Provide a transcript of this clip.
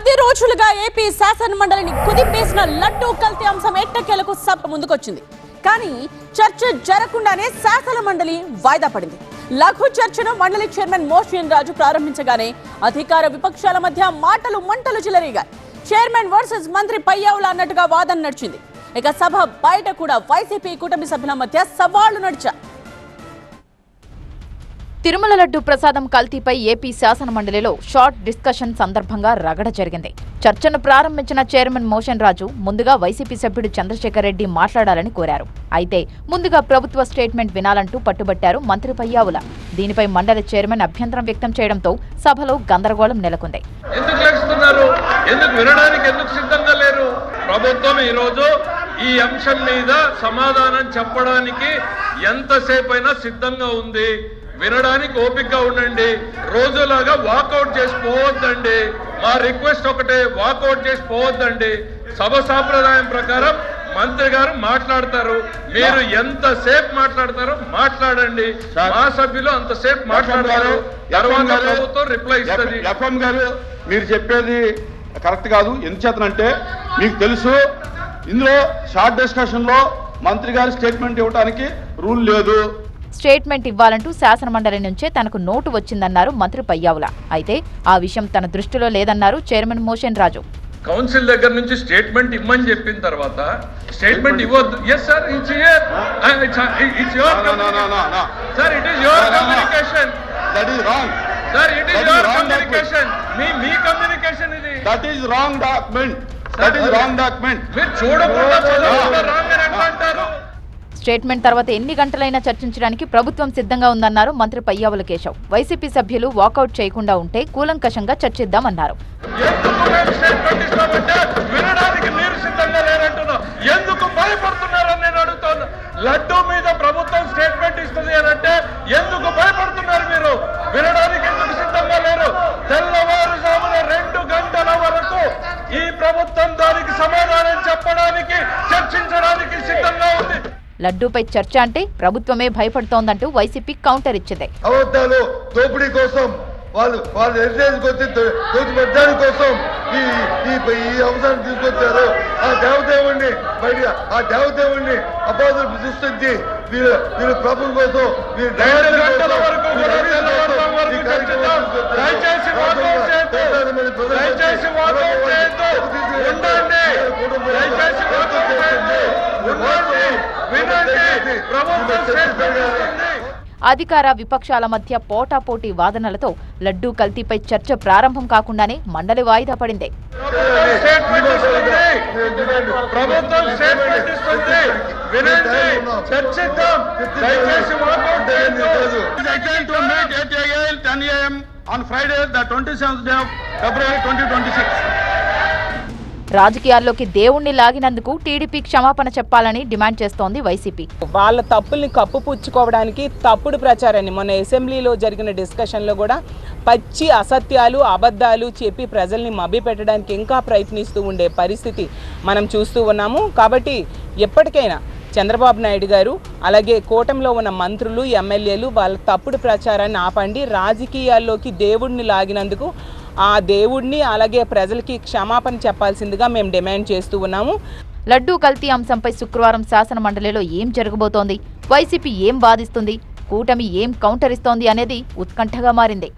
10 రోజులుగా ఏపీ శాసన మండలిని కుదిపేసిన లడ్డూ కల్తీ అంశం ఎట్టకేలకు సభ ముందుకొచ్చింది. కానీ చర్చ జరగకుండానే శాసన మండలి వాయిదా పడింది. లఘు చర్చను మండలి చైర్మన్ మోషన్ రాజు ప్రారంభించగానే అధికార విపక్షాల మధ్య మాటలు మంటలు చెలరేగాయి. చైర్మన్ వర్సెస్ మంత్రి పయ్యావుల అన్నట్టుగా వాదన నడిచింది. ఇక సభ బయట కూడా వైసీపీ కూటమి సభ్యుల మధ్య సవాళ్లు నడిచాయి. తిరుమల లడ్డు ప్రసాదం కల్తీపై ఏపీ శాసన మండలిలో షార్ట్ డిస్కషన్ సందర్భంగా రగడ జరిగింది. చర్చను ప్రారంభించిన చైర్మన్ మోషన్ రాజు ముందుగా వైసీపీ సభ్యుడు చంద్రశేఖర్ రెడ్డి మాట్లాడాలని కోరారు. అయితే ముందుగా ప్రభుత్వ స్టేట్మెంట్ వినాలంటూ పట్టుబట్టారు మంత్రి పయ్యావుల. దీనిపై మండలి చైర్మన్ అభ్యంతరం వ్యక్తం చేయడంతో సభలో గందరగోళం నెలకొంది. ప్రభుత్వం ఈరోజు ఈ అంశం మీద సమాధానం చెప్పడానికి ఎంతసేపైనా సిద్ధంగా ఉంది. వినడానికి ఓపికగా ఉండండి. రోజులాగా వాకౌట్ చేసి పోవద్దండి. మా రిక్వెస్ట్ ఒకటే, వాకౌట్ చేసి పోవద్దండి. సభ సాంప్రదాయం ప్రకారం మంత్రి గారు మాట్లాడతారు. మీరు ఎంతసేపు మాట్లాడతారో మాట్లాడండి. మా సభ్యులు అంతసేపు మాట్లాడతారు. తర్వాత ప్రభుత్వం రిప్లై ఇస్తుంది. ఎఫ్ఎం గారు మీరు చెప్పేది కరెక్ట్ కాదు. ఎందుచేతనంటే మీకు తెలుసు, ఇందులో షార్ట్ డిస్కషన్ లో మంత్రి గారి స్టేట్మెంట్ ఇవ్వడానికి రూల్ లేదు. స్టేట్మెంట్ ఇవ్వాలంటూ శాసన మండలి నుంచే తనకు నోటు వచ్చిందన్నారు మంత్రి పయ్యావుల. అయితే ఆ విషయం తన దృష్టిలో లేదన్నారు చైర్మన్ మోషన్ రాజు. కౌన్సిల్ దగ్గర నుంచి స్టేట్మెంట్ ఇవ్వమని చెప్పిన తర్వాత స్టేట్మెంట్ ఇవ్వద్దు. Yes sir, it's your sir, it is your communication. That is wrong sir, it is your communication. మీ కమ్యూనికేషన్ ఇది. That is wrong document. That is wrong document. మీరు చూడకుండా రాంగ్ అని ఎట్లా అంటారు? స్టేట్మెంట్ తర్వాత ఎన్ని గంటలైనా చర్చించడానికి ప్రభుత్వం సిద్ధంగా ఉందన్నారు మంత్రి పయ్యావుల కేశవ్. వైసీపీ సభ్యులు వాకౌట్ చేయకుండా ఉంటే కూలంకషంగా చర్చిద్దామన్నారు. ఎందుకు భయపడుతున్నారని నేను అడుగుతాను. లడ్డూ మీద ప్రభుత్వం స్టేట్మెంట్ ఇస్తుంది అని అంటే ఎందుకు భయపడుతున్నారు? మీరు వినడానికి ఎందుకు సిద్ధంగా లేరు? తెల్లవారుజామున 2 గంటల వరకు ఈ ప్రభుత్వం దానికి సమాధానం చెప్పడానికి, చర్చించడానికి సిద్ధంగా ఉంది. లడ్డూపై చర్చ అంటే ప్రభుత్వమే భయపడుతోందంటూ వైసీపీ కౌంటర్ ఇచ్చింది. అబద్ధాలు, దోపిడీ కోసం వాళ్ళు హెరిటేజ్ వచ్చి దోచిపెట్టడానికి కోసం ఈ అంశాన్ని తీసుకొచ్చారు. ఆ దేవదేవుణ్ణి అబాధులు సృష్టించి వీళ్ళు ప్రభుత్వం కోసం అధికార విపక్షాల మధ్య పోటాపోటీ వాదనలతో లడ్డూ కల్తీపై చర్చ ప్రారంభం కాకుండానే మండలి వాయిదా పడింది. రాజకీయాల్లోకి దేవుణ్ణి లాగినందుకు టీడీపీ క్షమాపణ చెప్పాలని డిమాండ్ చేస్తోంది వైసీపీ. వాళ్ళ తప్పుల్ని కప్పుపుచ్చుకోవడానికి తప్పుడు ప్రచారాన్ని మొన్న అసెంబ్లీలో జరిగిన డిస్కషన్లో కూడా పచ్చి అసత్యాలు, అబద్ధాలు చెప్పి ప్రజల్ని మభ్యపెట్టడానికి ఇంకా ప్రయత్నిస్తూ ఉండే పరిస్థితి మనం చూస్తూ ఉన్నాము. కాబట్టి ఎప్పటికైనా చంద్రబాబు నాయుడు గారు అలాగే కూటమిలో ఉన్న మంత్రులు, ఎమ్మెల్యేలు వాళ్ళ తప్పుడు ప్రచారాన్ని ఆపండి. రాజకీయాల్లోకి దేవుడిని లాగినందుకు ఆ దేవుడిని అలాగే ప్రజలకి క్షమాపణ చెప్పాల్సిందిగా మేము డిమాండ్ చేస్తూ ఉన్నాము. లడ్డూ కల్తీ అంశంపై శుక్రవారం శాసన మండలిలో ఏం జరగబోతోంది, వైసీపీ ఏం వాదిస్తుంది, కూటమి ఏం కౌంటర్ ఇస్తోంది అనేది ఉత్కంఠగా మారింది.